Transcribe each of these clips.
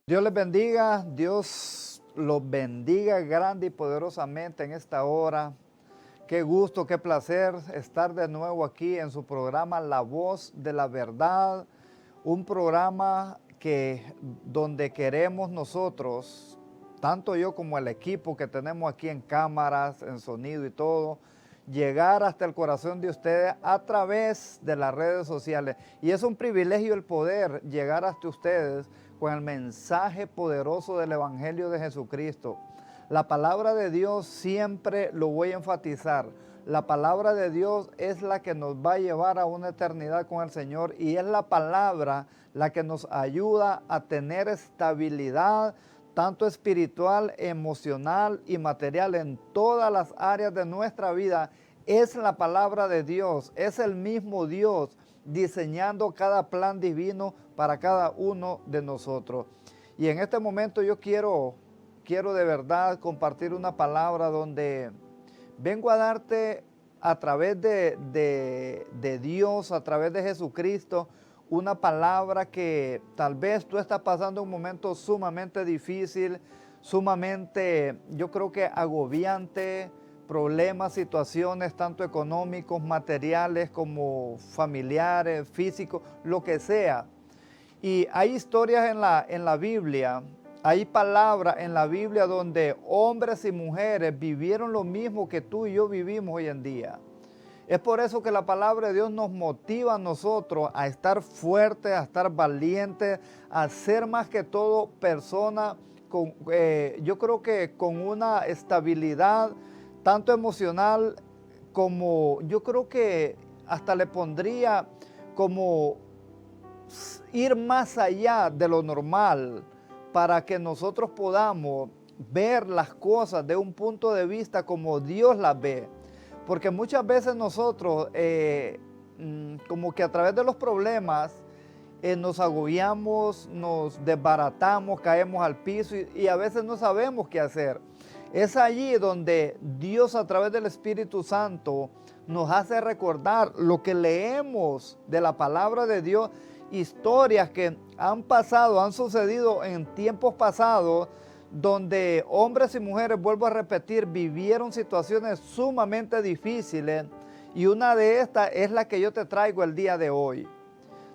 Dios les bendiga, Dios los bendiga grande y poderosamente en esta hora. Qué gusto, qué placer estar de nuevo aquí en su programa La Voz de la Verdad, un programa donde queremos nosotros, tanto yo como el equipo que tenemos aquí en cámaras, en sonido y todo, llegar hasta el corazón de ustedes a través de las redes sociales. Y es un privilegio el poder llegar hasta ustedes con el mensaje poderoso del Evangelio de Jesucristo. La palabra de Dios siempre lo voy a enfatizar. La palabra de Dios es la que nos va a llevar a una eternidad con el Señor y es la palabra la que nos ayuda a tener estabilidad, tanto espiritual, emocional y material en todas las áreas de nuestra vida. Es la palabra de Dios, es el mismo Dios diseñando cada plan divino para cada uno de nosotros. Y en este momento yo quiero de verdad compartir una palabra donde vengo a darte a través de Dios, a través de Jesucristo, una palabra que tal vez tú estás pasando un momento sumamente difícil, sumamente, yo creo que agobiante, problemas, situaciones tanto económicos, materiales como familiares, físicos, lo que sea. Y hay historias en la Biblia, hay palabras en la Biblia donde hombres y mujeres vivieron lo mismo que tú y yo vivimos hoy en día. Es por eso que la palabra de Dios nos motiva a nosotros a estar fuertes, a estar valientes, a ser más que todo personas con, yo creo que con una estabilidad tanto emocional como yo creo que hasta le pondría como ir más allá de lo normal para que nosotros podamos ver las cosas de un punto de vista como Dios las ve. Porque muchas veces nosotros, como que a través de los problemas, nos agobiamos, nos desbaratamos, caemos al piso y a veces no sabemos qué hacer. Es allí donde Dios a través del Espíritu Santo nos hace recordar lo que leemos de la palabra de Dios, historias que han pasado, han sucedido en tiempos pasados, donde hombres y mujeres, vuelvo a repetir, vivieron situaciones sumamente difíciles y una de estas es la que yo te traigo el día de hoy,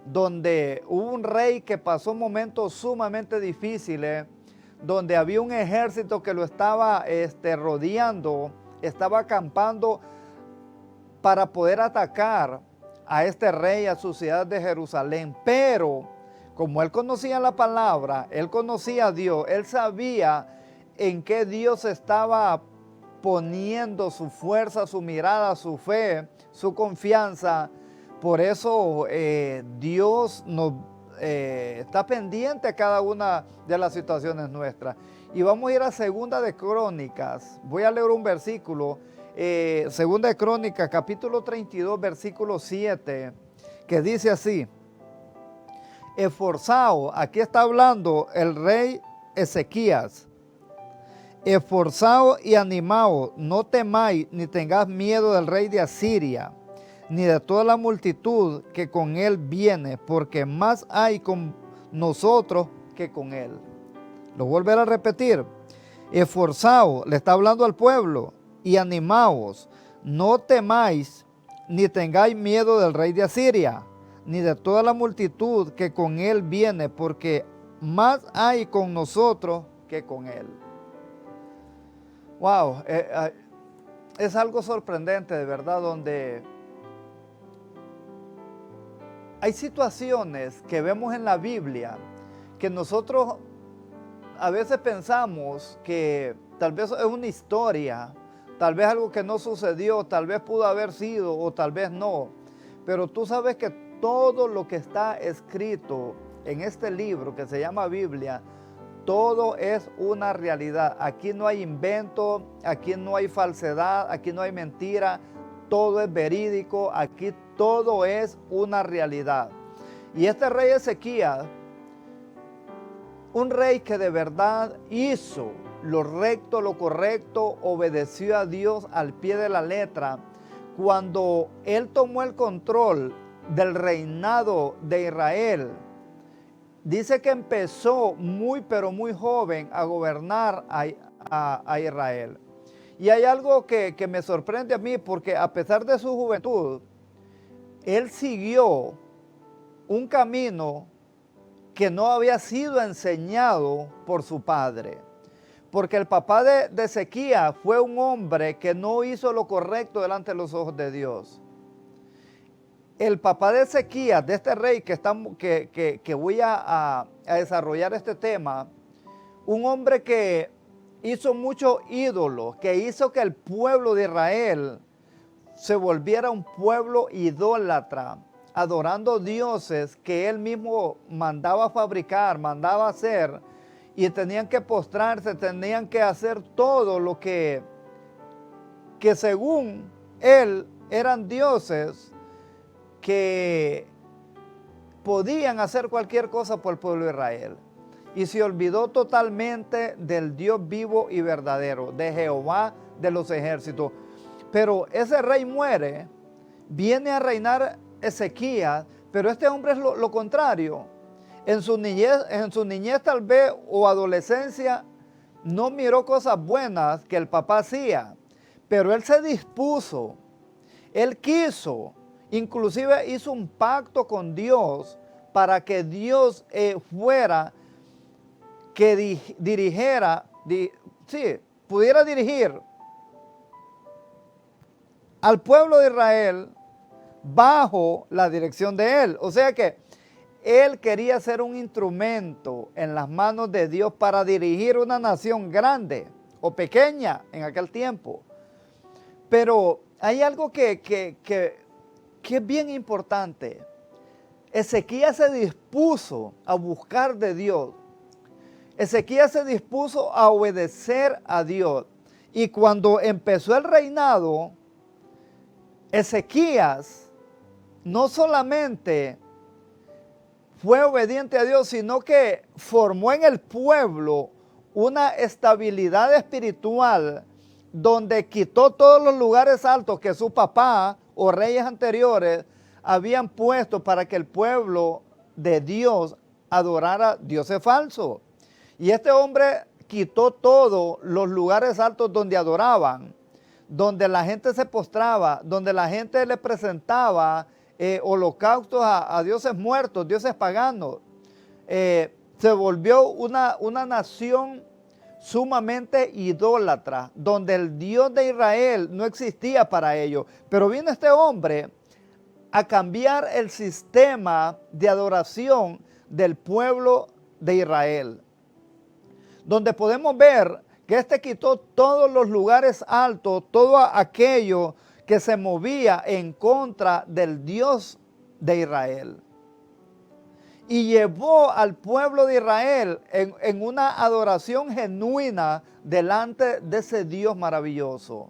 donde hubo un rey que pasó momentos sumamente difíciles, donde había un ejército que lo estaba rodeando, estaba acampando para poder atacar a este rey, a su ciudad de Jerusalén, pero como él conocía la palabra, él conocía a Dios, él sabía en qué Dios estaba poniendo su fuerza, su mirada, su fe, su confianza. Por eso Dios nos está pendiente a cada una de las situaciones nuestras. Y vamos a ir a Segunda de Crónicas. Voy a leer un versículo. Segunda de Crónicas, capítulo 32, versículo 7, que dice así: esforzaos, aquí está hablando el rey Ezequías, esforzaos y animaos, no temáis ni tengáis miedo del rey de Asiria, ni de toda la multitud que con él viene, porque más hay con nosotros que con él. Lo volveré a repetir: esforzaos, le está hablando al pueblo, y animaos, no temáis ni tengáis miedo del rey de Asiria, ni de toda la multitud que con él viene, porque más hay con nosotros que con él. Wow, es algo sorprendente de verdad, donde hay situaciones que vemos en la Biblia que nosotros a veces pensamos que tal vez es una historia, tal vez algo que no sucedió, tal vez pudo haber sido o tal vez no. Pero tú sabes que todo lo que está escrito en este libro que se llama Biblia, todo es una realidad. Aquí no hay invento, aquí no hay falsedad, aquí no hay mentira, todo es verídico, aquí todo es una realidad. Y este rey Ezequías, un rey que de verdad hizo lo recto, lo correcto, obedeció a Dios al pie de la letra. Cuando él tomó el control del reinado de Israel, dice que empezó muy, pero muy joven a gobernar a Israel. Y hay algo que me sorprende a mí, porque a pesar de su juventud, él siguió un camino que no había sido enseñado por su padre. Porque el papá de Ezequías fue un hombre que no hizo lo correcto delante de los ojos de Dios. El papá de Ezequías, de este rey que voy a desarrollar este tema, un hombre que hizo muchos ídolos, que hizo que el pueblo de Israel se volviera un pueblo idólatra, adorando dioses que él mismo mandaba fabricar, mandaba hacer, y tenían que postrarse, tenían que hacer todo lo que según él eran dioses que podían hacer cualquier cosa por el pueblo de Israel. Y se olvidó totalmente del Dios vivo y verdadero, de Jehová de los ejércitos. Pero ese rey muere, viene a reinar Ezequías, pero este hombre es lo contrario. En su niñez tal vez o adolescencia no miró cosas buenas que el papá hacía, pero él se dispuso, él quiso, inclusive hizo un pacto con Dios para que Dios fuera que pudiera dirigir al pueblo de Israel bajo la dirección de él. O sea que él quería ser un instrumento en las manos de Dios para dirigir una nación grande o pequeña en aquel tiempo. Pero hay algo que es bien importante. Ezequías se dispuso a buscar de Dios. Ezequías se dispuso a obedecer a Dios. Y cuando empezó el reinado, Ezequías no solamente fue obediente a Dios, sino que formó en el pueblo una estabilidad espiritual donde quitó todos los lugares altos que su papá o reyes anteriores habían puesto para que el pueblo de Dios adorara dioses falsos. Y este hombre quitó todos los lugares altos donde adoraban, donde la gente se postraba, donde la gente le presentaba holocaustos a dioses muertos, dioses paganos. Se volvió una nación sumamente idólatra, donde el Dios de Israel no existía para ellos. Pero vino este hombre a cambiar el sistema de adoración del pueblo de Israel, donde podemos ver que este quitó todos los lugares altos, todo aquello que se movía en contra del Dios de Israel. Y llevó al pueblo de Israel en una adoración genuina delante de ese Dios maravilloso.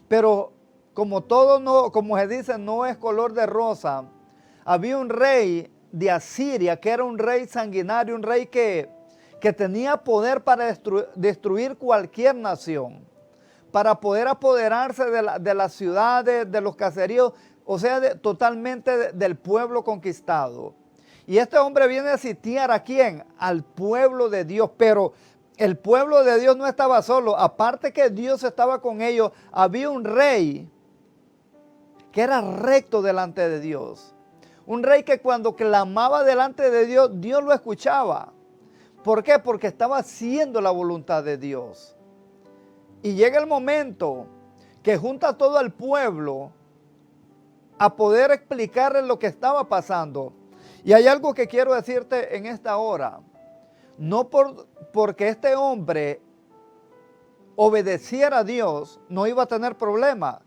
Pero como todo no, como se dice, no es color de rosa, había un rey de Asiria que era un rey sanguinario, un rey que tenía poder para destruir cualquier nación, para poder apoderarse de las ciudades, de los caseríos, o sea, totalmente del pueblo conquistado. Y este hombre viene a sitiar ¿a quién? Al pueblo de Dios, pero el pueblo de Dios no estaba solo. Aparte que Dios estaba con ellos, había un rey que era recto delante de Dios. Un rey que cuando clamaba delante de Dios, Dios lo escuchaba. ¿Por qué? Porque estaba haciendo la voluntad de Dios. Y llega el momento que junta todo el pueblo a poder explicarle lo que estaba pasando. Y hay algo que quiero decirte en esta hora. No porque este hombre obedeciera a Dios, no iba a tener problema.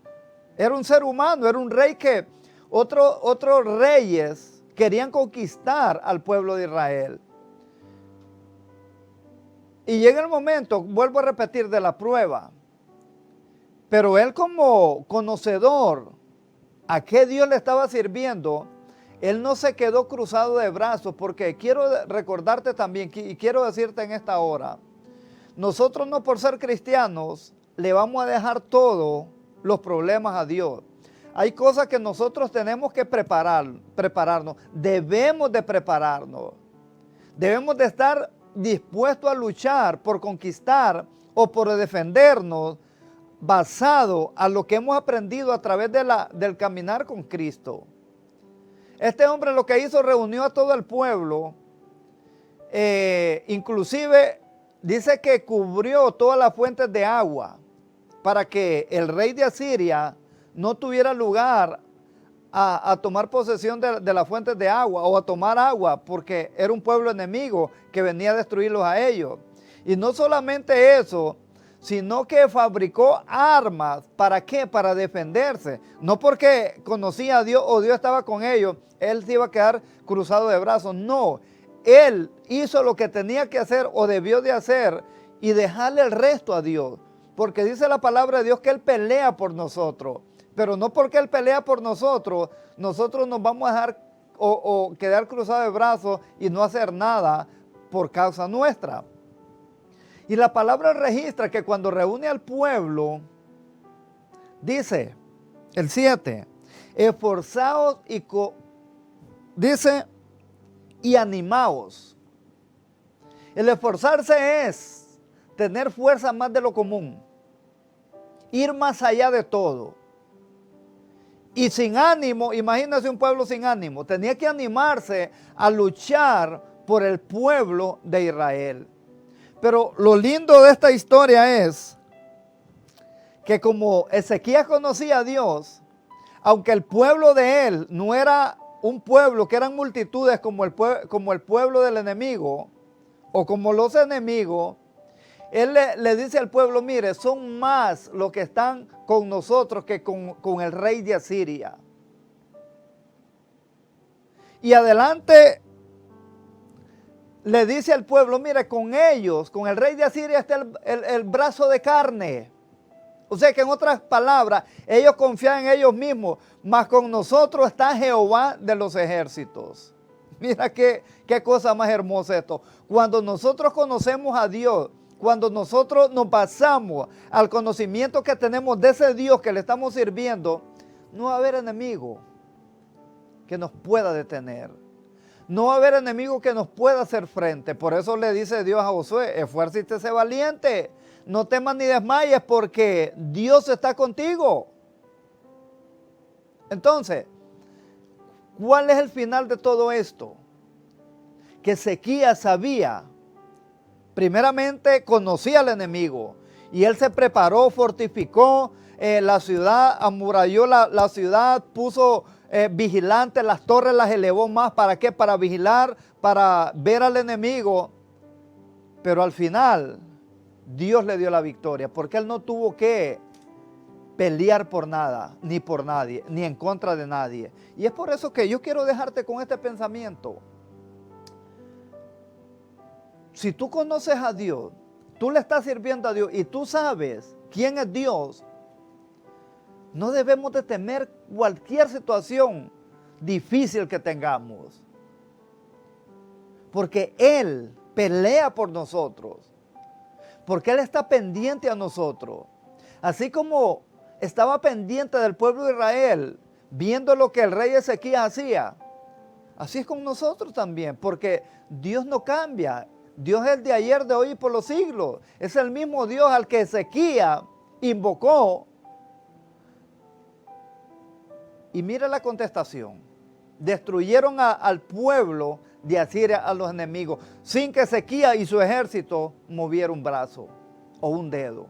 Era un ser humano, era un rey que otros reyes querían conquistar al pueblo de Israel. Y llega el momento, vuelvo a repetir, de la prueba. Pero él como conocedor a qué Dios le estaba sirviendo, él no se quedó cruzado de brazos, porque quiero recordarte también y quiero decirte en esta hora, nosotros no por ser cristianos le vamos a dejar todos los problemas a Dios. Hay cosas que nosotros tenemos que prepararnos, debemos de prepararnos. Debemos de estar dispuestos a luchar por conquistar o por defendernos basado a lo que hemos aprendido a través del caminar con Cristo. Este hombre lo que hizo, reunió a todo el pueblo, inclusive dice que cubrió todas las fuentes de agua para que el rey de Asiria no tuviera lugar a tomar posesión de las fuentes de agua o a tomar agua, porque era un pueblo enemigo que venía a destruirlos a ellos. Y no solamente eso, sino que fabricó armas. ¿Para qué? Para defenderse. No porque conocía a Dios o Dios estaba con ellos, él se iba a quedar cruzado de brazos. No, él hizo lo que tenía que hacer o debió de hacer y dejarle el resto a Dios. Porque dice la palabra de Dios que Él pelea por nosotros. Pero no porque Él pelea por nosotros, nosotros nos vamos a dejar o quedar cruzados de brazos y no hacer nada por causa nuestra. Y la palabra registra que cuando reúne al pueblo, dice el 7, esforzaos dice, y animaos. El esforzarse es tener fuerza más de lo común, ir más allá de todo. Y sin ánimo, imagínense un pueblo sin ánimo, tenía que animarse a luchar por el pueblo de Israel. Pero lo lindo de esta historia es que como Ezequías conocía a Dios, aunque el pueblo de él no era un pueblo que eran multitudes como el pueblo del enemigo o como los enemigos, él le dice al pueblo, mire, son más los que están con nosotros que con el rey de Asiria. Y adelante le dice al pueblo, mire, con ellos, con el rey de Asiria está el brazo de carne. O sea que en otras palabras, ellos confían en ellos mismos, mas con nosotros está Jehová de los ejércitos. Mira qué cosa más hermosa esto. Cuando nosotros conocemos a Dios, cuando nosotros nos basamos al conocimiento que tenemos de ese Dios que le estamos sirviendo, no va a haber enemigo que nos pueda detener. No va a haber enemigo que nos pueda hacer frente. Por eso le dice Dios a Josué, esfuércete, sé valiente. No temas ni desmayes porque Dios está contigo. Entonces, ¿cuál es el final de todo esto? Que Ezequías sabía, primeramente conocía al enemigo y él se preparó, fortificó la ciudad, amuralló la ciudad, puso vigilantes, las torres las elevó más. ¿Para qué? Para vigilar, para ver al enemigo. Pero al final Dios le dio la victoria porque él no tuvo que pelear por nada, ni por nadie, ni en contra de nadie. Y es por eso que yo quiero dejarte con este pensamiento. Si tú conoces a Dios, tú le estás sirviendo a Dios y tú sabes quién es Dios, no debemos de temer cualquier situación difícil que tengamos. Porque Él pelea por nosotros. Porque Él está pendiente a nosotros. Así como estaba pendiente del pueblo de Israel, viendo lo que el rey Ezequías hacía, así es con nosotros también. Porque Dios no cambia. Dios es el de ayer, de hoy y por los siglos. Es el mismo Dios al que Ezequías invocó. Y mira la contestación. Destruyeron al pueblo de Asiria, a los enemigos, sin que Ezequías y su ejército moviera un brazo o un dedo.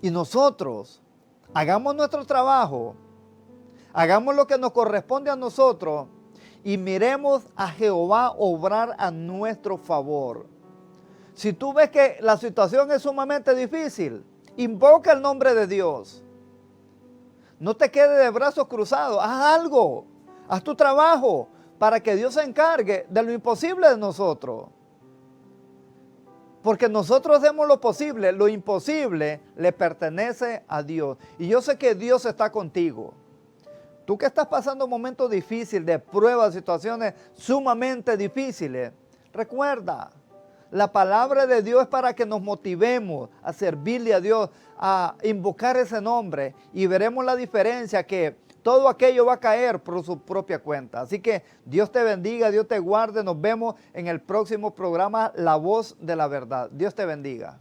Y nosotros hagamos nuestro trabajo, hagamos lo que nos corresponde a nosotros y miremos a Jehová obrar a nuestro favor. Si tú ves que la situación es sumamente difícil, invoca el nombre de Dios. No te quedes de brazos cruzados, haz algo, haz tu trabajo para que Dios se encargue de lo imposible de nosotros. Porque nosotros hacemos lo posible, lo imposible le pertenece a Dios. Y yo sé que Dios está contigo. Tú que estás pasando momentos difíciles, de pruebas, situaciones sumamente difíciles, recuerda, la palabra de Dios es para que nos motivemos a servirle a Dios, a invocar ese nombre y veremos la diferencia que todo aquello va a caer por su propia cuenta. Así que Dios te bendiga, Dios te guarde. Nos vemos en el próximo programa La Voz de la Verdad. Dios te bendiga.